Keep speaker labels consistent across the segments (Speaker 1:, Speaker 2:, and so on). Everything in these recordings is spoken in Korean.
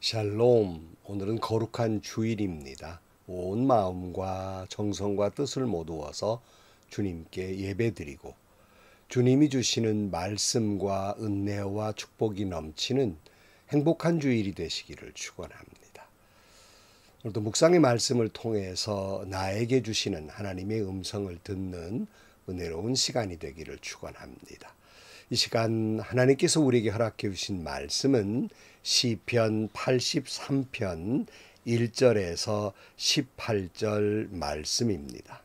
Speaker 1: 샬롬. 오늘은 거룩한 주일입니다. 온 마음과 정성과 뜻을 모두어서 주님께 예배드리고 주님이 주시는 말씀과 은혜와 축복이 넘치는 행복한 주일이 되시기를 축원합니다. 오늘도 묵상의 말씀을 통해서 나에게 주시는 하나님의 음성을 듣는 은혜로운 시간이 되기를 축원합니다. 이 시간 하나님께서 우리에게 허락해 주신 말씀은 시편 83편 1절에서 18절 말씀입니다.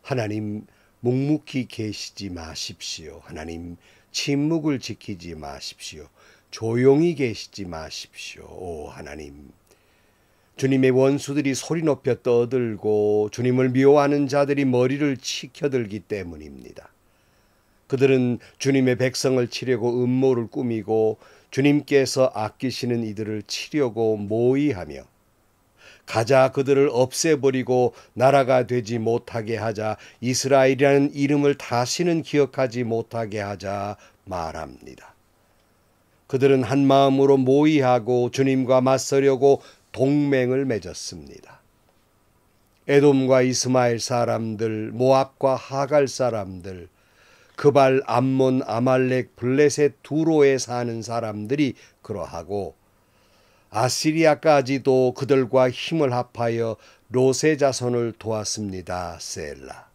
Speaker 1: 하나님 묵묵히 계시지 마십시오. 하나님 침묵을 지키지 마십시오. 조용히 계시지 마십시오. 오 하나님, 주님의 원수들이 소리 높여 떠들고 주님을 미워하는 자들이 머리를 치켜들기 때문입니다. 그들은 주님의 백성을 치려고 음모를 꾸미고 주님께서 아끼시는 이들을 치려고 모의하며 가자 그들을 없애버리고 나라가 되지 못하게 하자, 이스라엘이라는 이름을 다시는 기억하지 못하게 하자 말합니다. 그들은 한 마음으로 모의하고 주님과 맞서려고 동맹을 맺었습니다. 에돔과 이스마엘 사람들, 모압과 하갈 사람들, 그발, 암몬, 아말렉, 블레셋, 두로에 사는 사람들이 그러하고 아시리아까지도 그들과 힘을 합하여 롯의 자손을 도왔습니다. 셀라.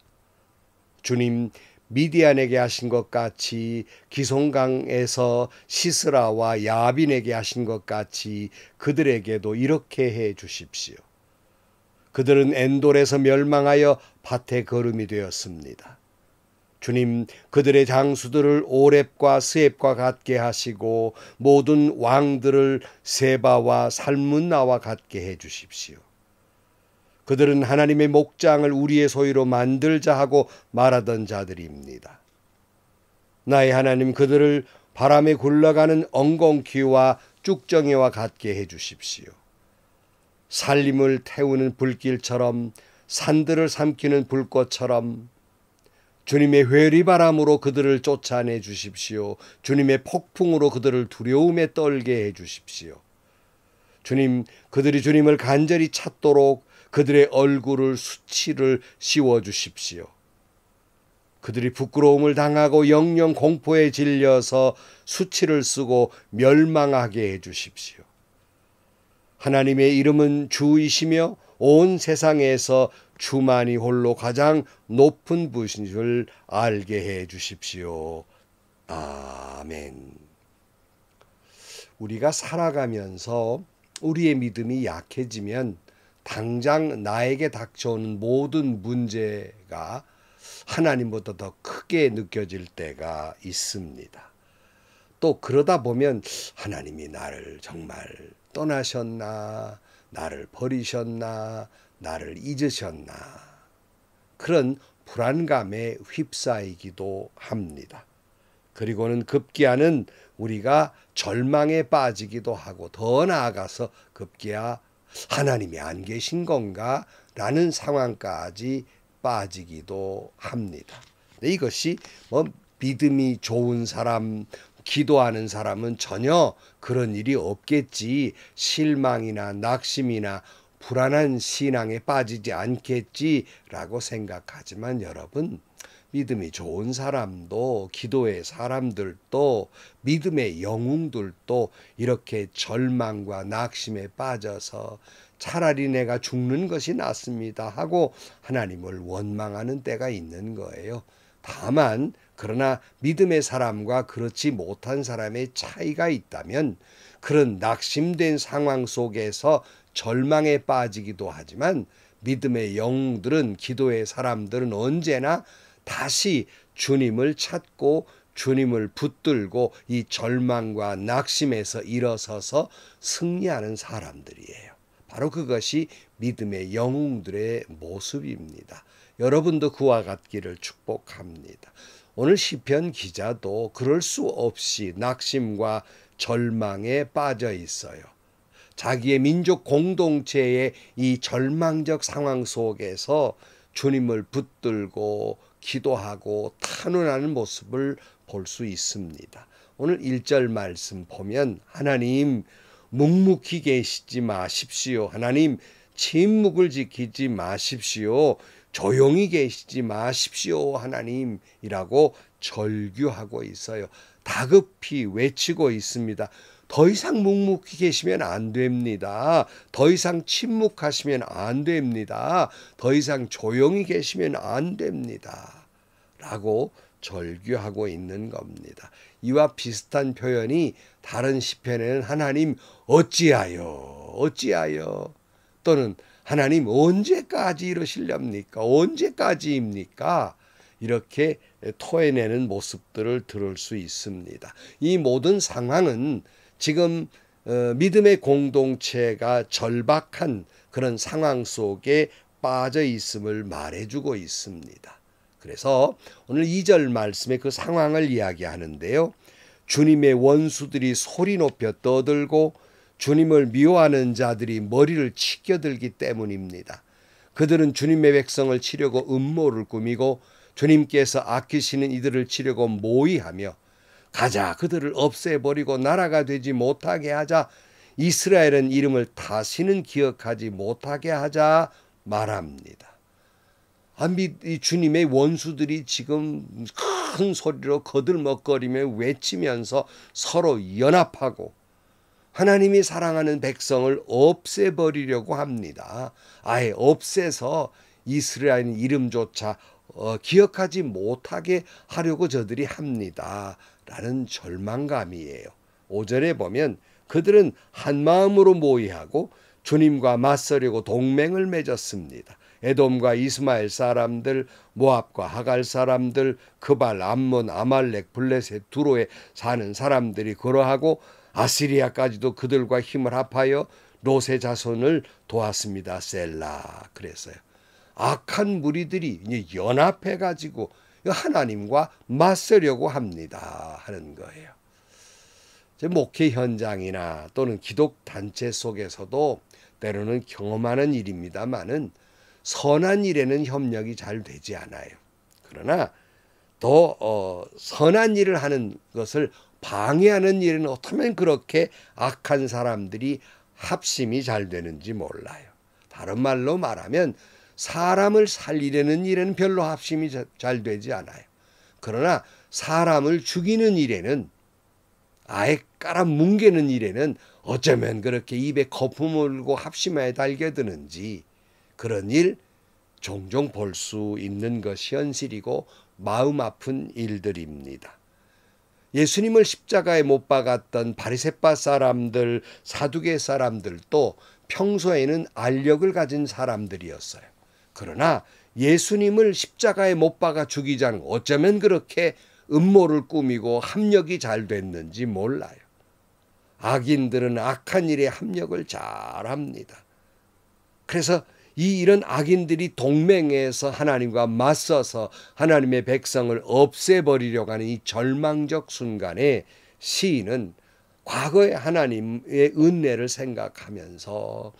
Speaker 1: 주님 미디안에게 하신 것 같이 기송강에서 시스라와 야빈에게 하신 것 같이 그들에게도 이렇게 해 주십시오. 그들은 엔돌에서 멸망하여 밭에 거름이 되었습니다. 주님, 그들의 장수들을 오렙과 스앱과 같게 하시고 모든 왕들을 세바와 살문나와 같게 해 주십시오. 그들은 하나님의 목장을 우리의 소유로 만들자 하고 말하던 자들입니다. 나의 하나님, 그들을 바람에 굴러가는 엉겅퀴와 쭉정이와 같게 해 주십시오. 살림을 태우는 불길처럼, 산들을 삼키는 불꽃처럼 주님의 회리바람으로 그들을 쫓아내 주십시오. 주님의 폭풍으로 그들을 두려움에 떨게 해 주십시오. 주님, 그들이 주님을 간절히 찾도록 그들의 얼굴을 수치를 씌워 주십시오. 그들이 부끄러움을 당하고 영영 공포에 질려서 수치를 쓰고 멸망하게 해 주십시오. 하나님의 이름은 주이시며 온 세상에서 주만이 홀로 가장 높은 분인 줄 알게 해 주십시오. 아멘. 우리가 살아가면서 우리의 믿음이 약해지면 당장 나에게 닥쳐오는 모든 문제가 하나님보다 더 크게 느껴질 때가 있습니다. 또 그러다 보면 하나님이 나를 정말 떠나셨나, 나를 버리셨나, 나를 잊으셨나, 그런 불안감에 휩싸이기도 합니다. 그리고는 급기야는 우리가 절망에 빠지기도 하고 더 나아가서 급기야 하나님이 안 계신 건가? 라는 상황까지 빠지기도 합니다. 이것이 믿음이 좋은 사람, 기도하는 사람은 전혀 그런 일이 없겠지, 실망이나 낙심이나 불안한 신앙에 빠지지 않겠지라고 생각하지만 여러분, 믿음이 좋은 사람도, 기도의 사람들도, 믿음의 영웅들도 이렇게 절망과 낙심에 빠져서 차라리 내가 죽는 것이 낫습니다 하고 하나님을 원망하는 때가 있는 거예요. 다만 그러나 믿음의 사람과 그렇지 못한 사람의 차이가 있다면, 그런 낙심된 상황 속에서 절망에 빠지기도 하지만 믿음의 영웅들은, 기도의 사람들은 언제나 다시 주님을 찾고 주님을 붙들고 이 절망과 낙심에서 일어서서 승리하는 사람들이에요. 바로 그것이 믿음의 영웅들의 모습입니다. 여러분도 그와 같기를 축복합니다. 오늘 시편 기자도 그럴 수 없이 낙심과 절망에 빠져 있어요. 자기의 민족 공동체의 이 절망적 상황 속에서 주님을 붙들고 기도하고 탄원하는 모습을 볼 수 있습니다. 오늘 1절 말씀 보면 하나님 묵묵히 계시지 마십시오. 하나님 침묵을 지키지 마십시오. 조용히 계시지 마십시오. 하나님이라고 절규하고 있어요. 다급히 외치고 있습니다. 더 이상 묵묵히 계시면 안 됩니다. 더 이상 침묵하시면 안 됩니다. 더 이상 조용히 계시면 안 됩니다. 라고 절규하고 있는 겁니다. 이와 비슷한 표현이 다른 시편에는 하나님 어찌하여 또는 하나님 언제까지 이러시렵니까? 언제까지입니까? 이렇게 토해내는 모습들을 들을 수 있습니다. 이 모든 상황은 지금 믿음의 공동체가 절박한 그런 상황 속에 빠져 있음을 말해주고 있습니다. 그래서 오늘 2절 말씀에 그 상황을 이야기하는데요. 주님의 원수들이 소리 높여 떠들고 주님을 미워하는 자들이 머리를 치켜들기 때문입니다. 그들은 주님의 백성을 치려고 음모를 꾸미고 주님께서 아끼시는 이들을 치려고 모의하며 가자 그들을 없애버리고 나라가 되지 못하게 하자 이스라엘은 이름을 다시는 기억하지 못하게 하자 말합니다. 이 주님의 원수들이 지금 큰 소리로 거들먹거리며 외치면서 서로 연합하고 하나님이 사랑하는 백성을 없애버리려고 합니다. 아예 없애서 이스라엘 이름조차 기억하지 못하게 하려고 저들이 합니다. 라는 절망감이에요. 5절에 보면 그들은 한마음으로 모의하고 주님과 맞서려고 동맹을 맺었습니다. 에돔과 이스마엘 사람들, 모압과 하갈 사람들, 그발, 암몬, 아말렉, 블레셋, 두로에 사는 사람들이 그러하고 아시리아까지도 그들과 힘을 합하여 롯의 자손을 도왔습니다. 셀라. 그랬어요. 악한 무리들이 이제 연합해 가지고 하나님과 맞서려고 합니다. 하는 거예요. 목회 현장이나 또는 기독 단체 속에서도 때로는 경험하는 일입니다만은 선한 일에는 협력이 잘 되지 않아요. 그러나 더 선한 일을 하는 것을 방해하는 일은 어쩌면 그렇게 악한 사람들이 합심이 잘 되는지 몰라요. 다른 말로 말하면 사람을 살리려는 일에는 별로 합심이 잘 되지 않아요. 그러나 사람을 죽이는 일에는 아예 깔아뭉개는 일에는 어쩌면 그렇게 입에 거품을 물고 합심하에 달겨드는지 그런 일 종종 볼 수 있는 것이 현실이고 마음 아픈 일들입니다. 예수님을 십자가에 못 박았던 바리새파 사람들, 사두개 사람들도 평소에는 알력을 가진 사람들이었어요. 그러나 예수님을 십자가에 못 박아 죽이자는 어쩌면 그렇게 음모를 꾸미고 합력이 잘 됐는지 몰라요. 악인들은 악한 일에 합력을 잘합니다. 그래서 이런 악인들이 동맹해서 하나님과 맞서서 하나님의 백성을 없애버리려고 하는 이 절망적 순간에 시인은 과거의 하나님의 은혜를 생각하면서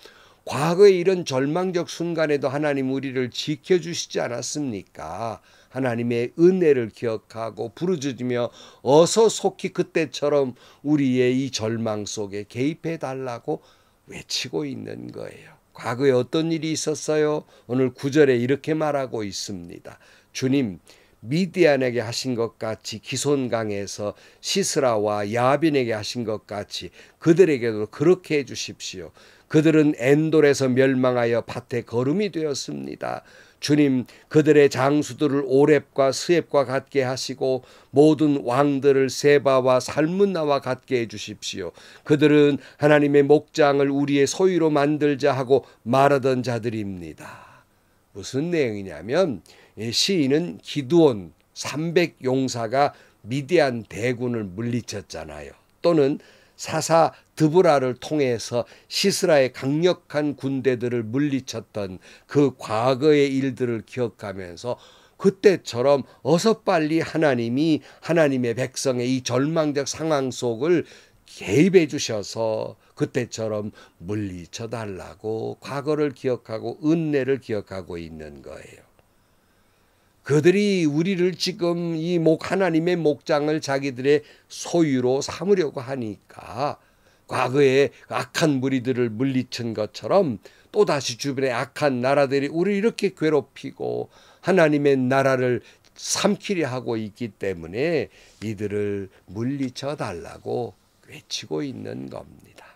Speaker 1: 과거의 이런 절망적 순간에도 하나님 우리를 지켜주시지 않았습니까? 하나님의 은혜를 기억하고 부르짖으며 어서 속히 그때처럼 우리의 이 절망 속에 개입해 달라고 외치고 있는 거예요. 과거에 어떤 일이 있었어요? 오늘 9절에 이렇게 말하고 있습니다. 주님, 미디안에게 하신 것 같이 기손강에서 시스라와 야빈에게 하신 것 같이 그들에게도 그렇게 해 주십시오. 그들은 엔돌에서 멸망하여 밭에 거름이 되었습니다. 주님, 그들의 장수들을 오렙과 스웹과 같게 하시고 모든 왕들을 세바와 살문나와 같게 해주십시오. 그들은 하나님의 목장을 우리의 소유로 만들자 하고 말하던 자들입니다. 무슨 내용이냐면 시인은 기드온 300용사가 미디안 대군을 물리쳤잖아요. 또는 사사 드보라를 통해서 시스라의 강력한 군대들을 물리쳤던 그 과거의 일들을 기억하면서 그때처럼 어서 빨리 하나님이 하나님의 백성의 이 절망적 상황 속을 개입해 주셔서 그때처럼 물리쳐 달라고 과거를 기억하고 은혜를 기억하고 있는 거예요. 그들이 우리를 지금 이 하나님의 목장을 자기들의 소유로 삼으려고 하니까 과거에 악한 무리들을 물리친 것처럼 또다시 주변의 악한 나라들이 우리를 이렇게 괴롭히고 하나님의 나라를 삼키려 하고 있기 때문에 이들을 물리쳐 달라고 외치고 있는 겁니다.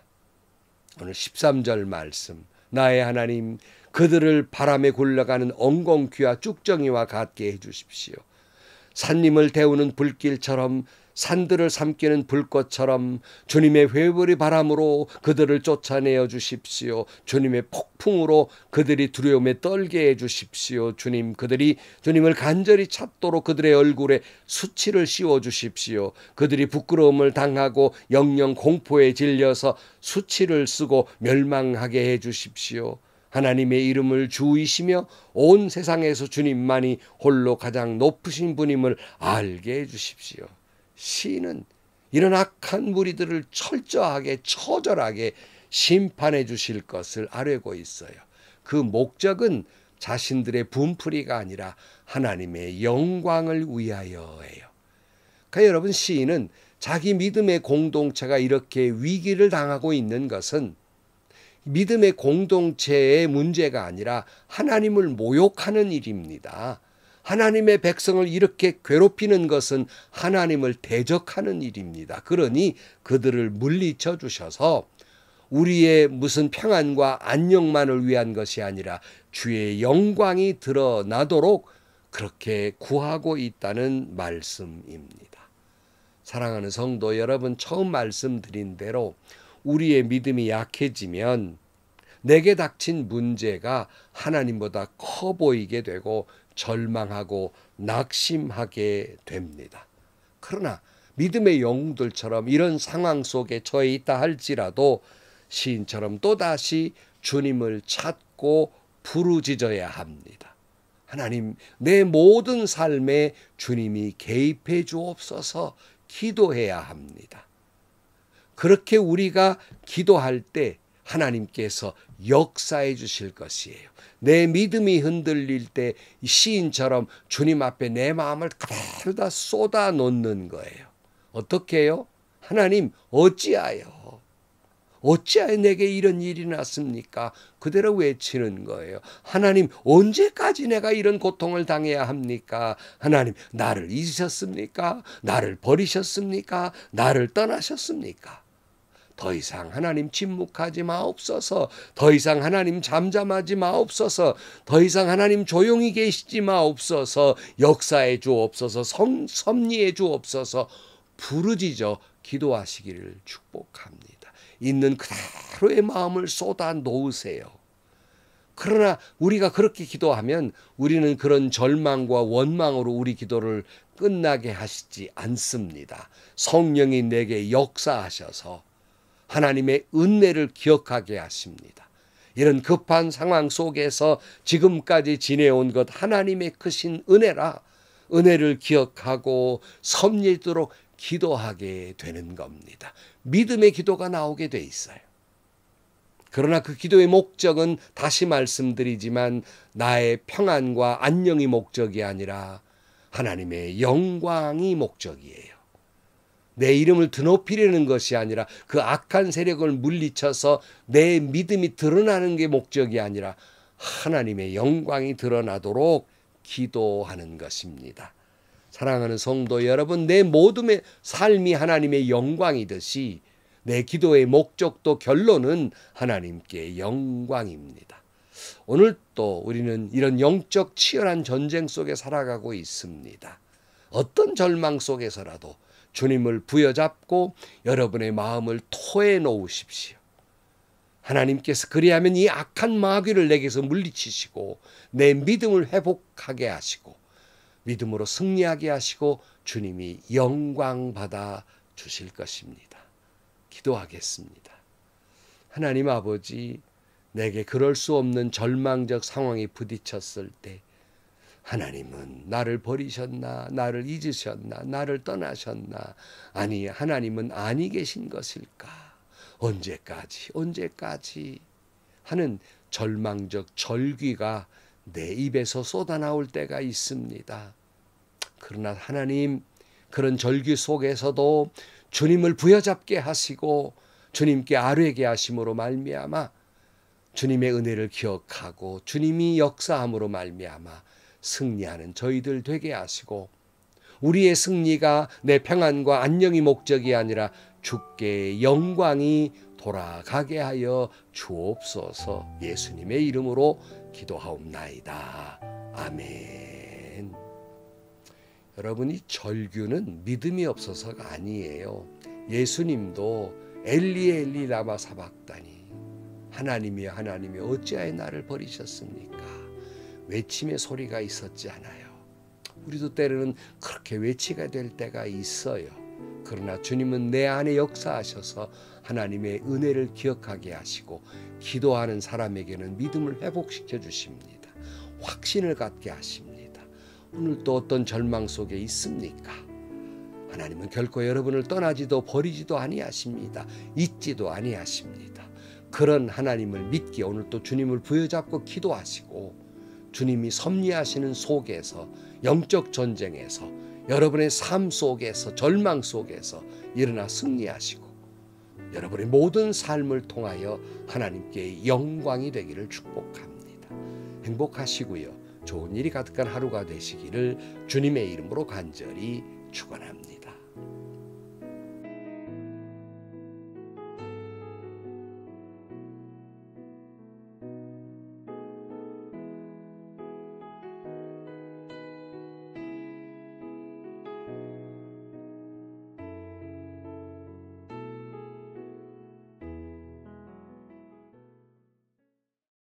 Speaker 1: 오늘 13절 말씀, 나의 하나님 그들을 바람에 굴러가는 엉겅퀴와 쭉정이와 같게 해주십시오. 산림을 데우는 불길처럼 산들을 삼키는 불꽃처럼 주님의 회오리 바람으로 그들을 쫓아내어 주십시오. 주님의 폭풍으로 그들이 두려움에 떨게 해 주십시오. 주님, 그들이 주님을 간절히 찾도록 그들의 얼굴에 수치를 씌워 주십시오. 그들이 부끄러움을 당하고 영영 공포에 질려서 수치를 쓰고 멸망하게 해 주십시오. 하나님의 이름을 주이시며 온 세상에서 주님만이 홀로 가장 높으신 분임을 알게 해 주십시오. 시인은 이런 악한 무리들을 철저하게 처절하게 심판해 주실 것을 아뢰고 있어요. 그 목적은 자신들의 분풀이가 아니라 하나님의 영광을 위하여예요. 그러니까 여러분, 시인은 자기 믿음의 공동체가 이렇게 위기를 당하고 있는 것은 믿음의 공동체의 문제가 아니라 하나님을 모욕하는 일입니다. 하나님의 백성을 이렇게 괴롭히는 것은 하나님을 대적하는 일입니다. 그러니 그들을 물리쳐 주셔서 우리의 무슨 평안과 안녕만을 위한 것이 아니라 주의 영광이 드러나도록 그렇게 구하고 있다는 말씀입니다. 사랑하는 성도 여러분, 처음 말씀드린 대로 우리의 믿음이 약해지면 내게 닥친 문제가 하나님보다 커 보이게 되고 절망하고 낙심하게 됩니다. 그러나 믿음의 영웅들처럼 이런 상황 속에 처해 있다 할지라도 시인처럼 또다시 주님을 찾고 부르짖어야 합니다. 하나님, 내 모든 삶에 주님이 개입해 주옵소서 기도해야 합니다. 그렇게 우리가 기도할 때 하나님께서 역사해 주실 것이에요. 내 믿음이 흔들릴 때 시인처럼 주님 앞에 내 마음을 그대로 다 쏟아 놓는 거예요. 어떻게 해요? 하나님, 어찌하여 내게 이런 일이 났습니까? 그대로 외치는 거예요. 하나님, 언제까지 내가 이런 고통을 당해야 합니까? 하나님, 나를 잊으셨습니까? 나를 버리셨습니까? 나를 떠나셨습니까? 더 이상 하나님 침묵하지 마옵소서. 더 이상 하나님 잠잠하지 마옵소서. 더 이상 하나님 조용히 계시지 마옵소서. 역사해 주옵소서. 섭리해 주옵소서. 부르짖어 기도하시기를 축복합니다. 있는 그대로의 마음을 쏟아 놓으세요. 그러나 우리가 그렇게 기도하면 우리는 그런 절망과 원망으로 우리 기도를 끝나게 하시지 않습니다. 성령이 내게 역사하셔서 하나님의 은혜를 기억하게 하십니다. 이런 급한 상황 속에서 지금까지 지내온 것 하나님의 크신 은혜라 은혜를 기억하고 섭리도록 기도하게 되는 겁니다. 믿음의 기도가 나오게 돼 있어요. 그러나 그 기도의 목적은 다시 말씀드리지만 나의 평안과 안녕이 목적이 아니라 하나님의 영광이 목적이에요. 내 이름을 드높이려는 것이 아니라 그 악한 세력을 물리쳐서 내 믿음이 드러나는 게 목적이 아니라 하나님의 영광이 드러나도록 기도하는 것입니다. 사랑하는 성도 여러분, 내 모든 삶이 하나님의 영광이듯이 내 기도의 목적도 결론은 하나님께 영광입니다. 오늘 또 우리는 이런 영적 치열한 전쟁 속에 살아가고 있습니다. 어떤 절망 속에서라도 주님을 부여잡고 여러분의 마음을 토해 놓으십시오. 하나님께서 그리하면 이 악한 마귀를 내게서 물리치시고 내 믿음을 회복하게 하시고 믿음으로 승리하게 하시고 주님이 영광 받아 주실 것입니다. 기도하겠습니다. 하나님 아버지, 내게 그럴 수 없는 절망적 상황에 부딪혔을 때 하나님은 나를 버리셨나? 나를 잊으셨나? 나를 떠나셨나? 아니, 하나님은 아니 계신 것일까? 언제까지 하는 절망적 절규가 내 입에서 쏟아나올 때가 있습니다. 그러나 하나님, 그런 절규 속에서도 주님을 부여잡게 하시고 주님께 아뢰게 하심으로 말미암아 주님의 은혜를 기억하고 주님이 역사함으로 말미암아 승리하는 저희들 되게 하시고, 우리의 승리가 내 평안과 안녕이 목적이 아니라 주께 영광이 돌아가게 하여 주옵소서. 예수님의 이름으로 기도하옵나이다. 아멘. 여러분, 이 절규는 믿음이 없어서가 아니에요. 예수님도 엘리 엘리 라마 사박다니, 하나님이여 하나님이여 어찌하여 나를 버리셨습니까? 외침의 소리가 있었지 않아요. 우리도 때로는 그렇게 외치게 될 때가 있어요. 그러나 주님은 내 안에 역사하셔서 하나님의 은혜를 기억하게 하시고 기도하는 사람에게는 믿음을 회복시켜 주십니다. 확신을 갖게 하십니다. 오늘 또 어떤 절망 속에 있습니까? 하나님은 결코 여러분을 떠나지도 버리지도 아니하십니다. 잊지도 아니하십니다. 그런 하나님을 믿기에 오늘 또 주님을 부여잡고 기도하시고, 주님이 섭리하시는 속에서, 영적 전쟁에서, 여러분의 삶 속에서, 절망 속에서 일어나 승리하시고 여러분의 모든 삶을 통하여 하나님께 영광이 되기를 축복합니다. 행복하시고요, 좋은 일이 가득한 하루가 되시기를 주님의 이름으로 간절히 축원합니다.